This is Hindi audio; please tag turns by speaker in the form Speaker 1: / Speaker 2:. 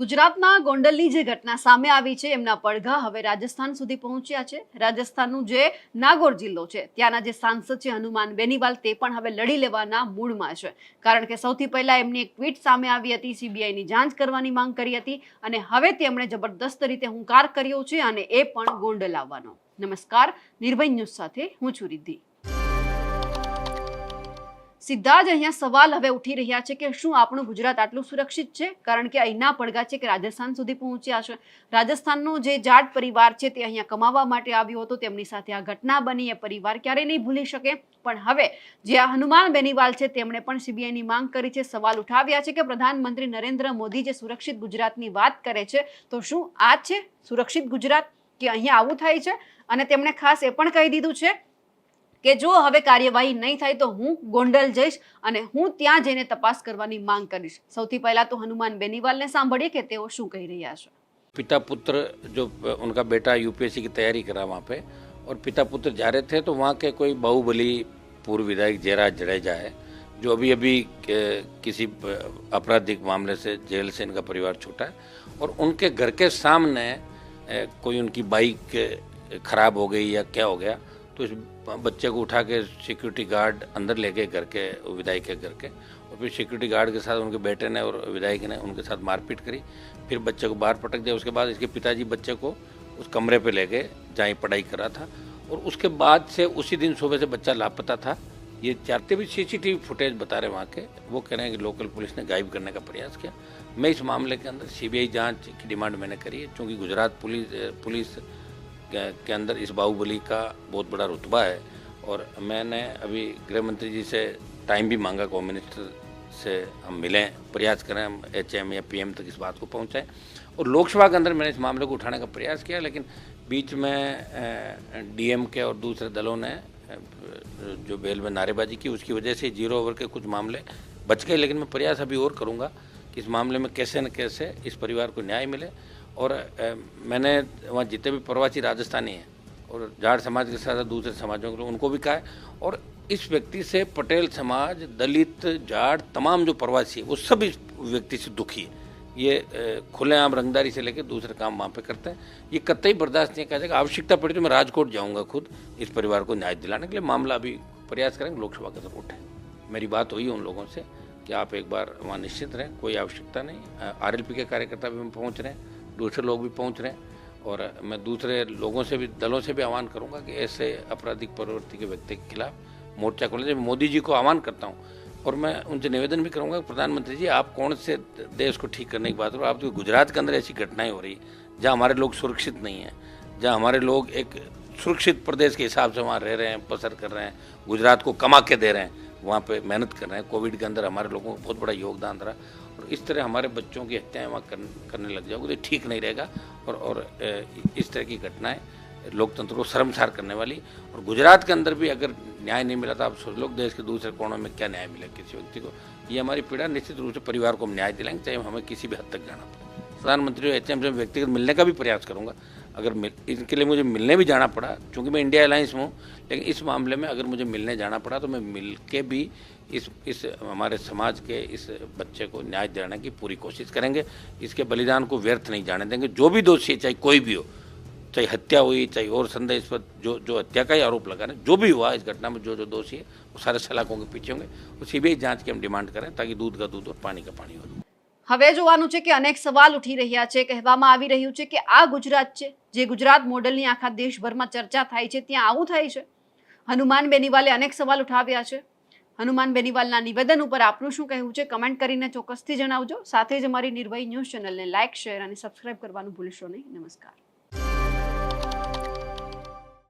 Speaker 1: ગુજરાતના ગોંડલની જે ઘટના સામે આવી છે એમના પડઘા હવે રાજસ્થાન સુધી પહોંચ્યા છે। રાજસ્થાનનું જે નાગોર જિલ્લો છે ત્યાંના જે સાંસદ છે હનુમાન બેનીવાલ તે પણ હવે લડી લેવાના મૂડમાં છે, કારણ કે સૌથી પહેલા એમની એક ટ્વીટ સામે આવી હતી, સીબીઆઈની જાંચ કરવાની માંગ કરી હતી અને હવે તેમણે જબરદસ્ત રીતે હુંકાર કર્યો છે અને એ પણ ગોંડલ આવવાનો। નમસ્કાર, નિર્ભય ન્યૂઝ સાથે હું છું રિદ્ધિ। સીધા જ અહીંયા સવાલ હવે ઉઠી રહ્યા છે કે શું આપણું ગુજરાત આટલું સુરક્ષિત છે? કારણ કે અહીંના પડઘા છે કે રાજસ્થાન સુધી પહોંચ્યા છે। રાજસ્થાનનો જે જાટ પરિવાર છે તે અહીંયા કમાવા માટે આવ્યો હતો, તેમની સાથે આ ઘટના બની, એ પરિવાર ક્યારેય નહીં ભૂલી શકે। પણ હવે જે આ હનુમાન બેનીવાલ છે તેમણે પણ સીબીઆઈની માંગ કરી છે, સવાલ ઉઠાવ્યા છે કે પ્રધાનમંત્રી નરેન્દ્ર મોદી જે સુરક્ષિત ગુજરાતની વાત કરે છે તો શું આ છે સુરક્ષિત ગુજરાત કે અહીંયા આવું થાય છે? અને તેમણે ખાસ એ પણ કહી દીધું છે કે જો હવે કાર્યવાહી નહીં થાય તો હું ગોંડલ જઈશ અને હું ત્યાં જઈને તપાસ કરવાની માંગ કરીશ। સૌથી પહેલા તો હનુમાન બેનીવાલને સાંભળીએ કે તેઓ શું કહી રહ્યા છે।
Speaker 2: पिता पुत्र जो उनका बेटा यूपीएससी की तैयारी करा वहाँ पे, और पिता पुत्र जा रहे थे तो वहाँ के कोई बाहुबली पूर्व विधायक जयराज जडेजा है जो अभी अभी किसी आपराधिक मामले से जेल से इनका परिवार छूटा है, और उनके घर के सामने कोई उनकी बाइक खराब हो गई या क्या हो गया तो इस बच्चे को उठा के सिक्योरिटी गार्ड अंदर ले गए घर के, विधायक के घर के, और फिर सिक्योरिटी गार्ड के साथ उनके बेटे ने और विधायक ने उनके साथ मारपीट करी, फिर बच्चे को बाहर पटक दिया। उसके बाद इसके पिताजी बच्चे को उस कमरे पे ले गए जहाँ ये पढ़ाई कर रहा था, और उसके बाद से उसी दिन सुबह से बच्चा लापता था। ये चाहते भी सीसीटीवी फुटेज बता रहे वहाँ के, वो कह रहे हैं कि लोकल पुलिस ने गायब करने का प्रयास किया। मैं इस मामले के अंदर सीबीआई जाँच की डिमांड मैंने करी है, क्योंकि गुजरात पुलिस के अंदर इस बाहुबली का बहुत बड़ा रुतबा है, और मैंने अभी गृह मंत्री जी से टाइम भी मांगा कि होम मिनिस्टर से हम मिलें, प्रयास करें, हम एचएम या पीएम तक इस बात को पहुंचाएं। और लोकसभा के अंदर मैंने इस मामले को उठाने का प्रयास किया, लेकिन बीच में डीएम के और दूसरे दलों ने जो बेल में नारेबाजी की, उसकी वजह से 0 ओवर के कुछ मामले बच गए। लेकिन मैं प्रयास अभी और करूँगा कि इस मामले में कैसे न कैसे इस परिवार को न्याय मिले। और मैंने वहाँ जितने भी प्रवासी राजस्थानी हैं और जाट समाज के साथ दूसरे समाजों के लोग, उनको भी कहा है, और इस व्यक्ति से पटेल समाज, दलित, जाट, तमाम जो प्रवासी है वो सब इस व्यक्ति से दुखी है। ये खुलेआम रंगदारी से लेकर दूसरे काम वहाँ पे करते हैं, ये कतई बर्दाश्त नहीं किया जाएगा। आवश्यकता पड़ी तो मैं राजकोट जाऊँगा खुद इस परिवार को न्याय दिलाने के लिए। मामला अभी प्रयास करेंगे लोकसभा के अंदर उठे। मेरी बात हुई उन लोगों से कि आप एक बार वहाँ निश्चित रहें, कोई आवश्यकता नहीं। RLP के कार्यकर्ता भी पहुँच रहे हैं, दूसरे लोग भी पहुँच रहे हैं, और मैं दूसरे लोगों से भी, दलों से भी आह्वान करूंगा कि ऐसे आपराधिक प्रवृत्ति के व्यक्ति के खिलाफ मोर्चा खोलें। जब मोदी जी को आह्वान करता हूं, और मैं उनसे निवेदन भी करूंगा कि प्रधानमंत्री जी आप कौन से देश को ठीक करने की बात करो, आप तो गुजरात के अंदर ऐसी घटनाएं हो रही जहाँ हमारे लोग सुरक्षित नहीं हैं, जहाँ हमारे लोग एक सुरक्षित प्रदेश के हिसाब से वहाँ रह रहे हैं, बसर कर रहे हैं, गुजरात को कमा के दे रहे हैं, वहाँ पे मेहनत कर रहे हैं। कोविड के अंदर हमारे लोगों को बहुत बड़ा योगदान रहा, और इस तरह हमारे बच्चों की हत्याएं वहाँ करने लग जाओगे तो ठीक नहीं रहेगा। और इस तरह की घटनाएं लोकतंत्र को शर्मसार करने वाली। और गुजरात के अंदर भी अगर न्याय नहीं मिला तो आप सोच लो देश के दूसरे कोनों में क्या न्याय मिलेगा किसी व्यक्ति को। ये हमारी पीड़ा, निश्चित रूप से परिवार को हम न्याय दिलाएंगे, चाहे हमें किसी भी हद तक जाना पड़े। प्रधानमंत्री और एचएम से व्यक्तिगत मिलने का भी प्रयास करूंगा, अगर इनके लिए मुझे मिलने भी जाना पड़ा, क्योंकि मैं इंडिया अलायंस में हूँ, लेकिन इस मामले में अगर मुझे मिलने जाना पड़ा तो मैं मिल के भी इस हमारे समाज के इस बच्चे को न्याय दिलाने की पूरी कोशिश करेंगे। इसके बलिदान को व्यर्थ नहीं जाने देंगे। जो भी दोषी है, चाहे कोई भी हो, चाहे हत्या हुई, चाहे और संदेहास्पद जो हत्या का ही आरोप लगा रहे, जो भी हुआ इस घटना में, जो दोषी है वो सारे सलाखों के पीछे होंगे। और सीबीआई जांच की हम डिमांड करें ताकि दूध का दूध और पानी का पानी हो।
Speaker 1: હવે જોવાનું છે કે અનેક સવાલ ઉઠી રહ્યા છે। કહેવામાં આવી રહ્યું છે કે આ ગુજરાત છે, જે ગુજરાત મોડલની આખા દેશભરમાં ચર્ચા થાય છે, ત્યાં આવું થાય છે। હનુમાન બેનીવાલે અનેક સવાલ ઉઠાવ્યા છે। હનુમાન બેનીવાલના નિવેદન ઉપર આપનું શું કહેવું છે કમેન્ટ કરીને ચોક્કસથી જણાવજો। સાથે જ અમારી નિર્ભય ન્યૂઝ ચેનલને લાઇક, શેર અને સબસ્ક્રાઇબ કરવાનું ભૂલશો નહીં। નમસ્કાર।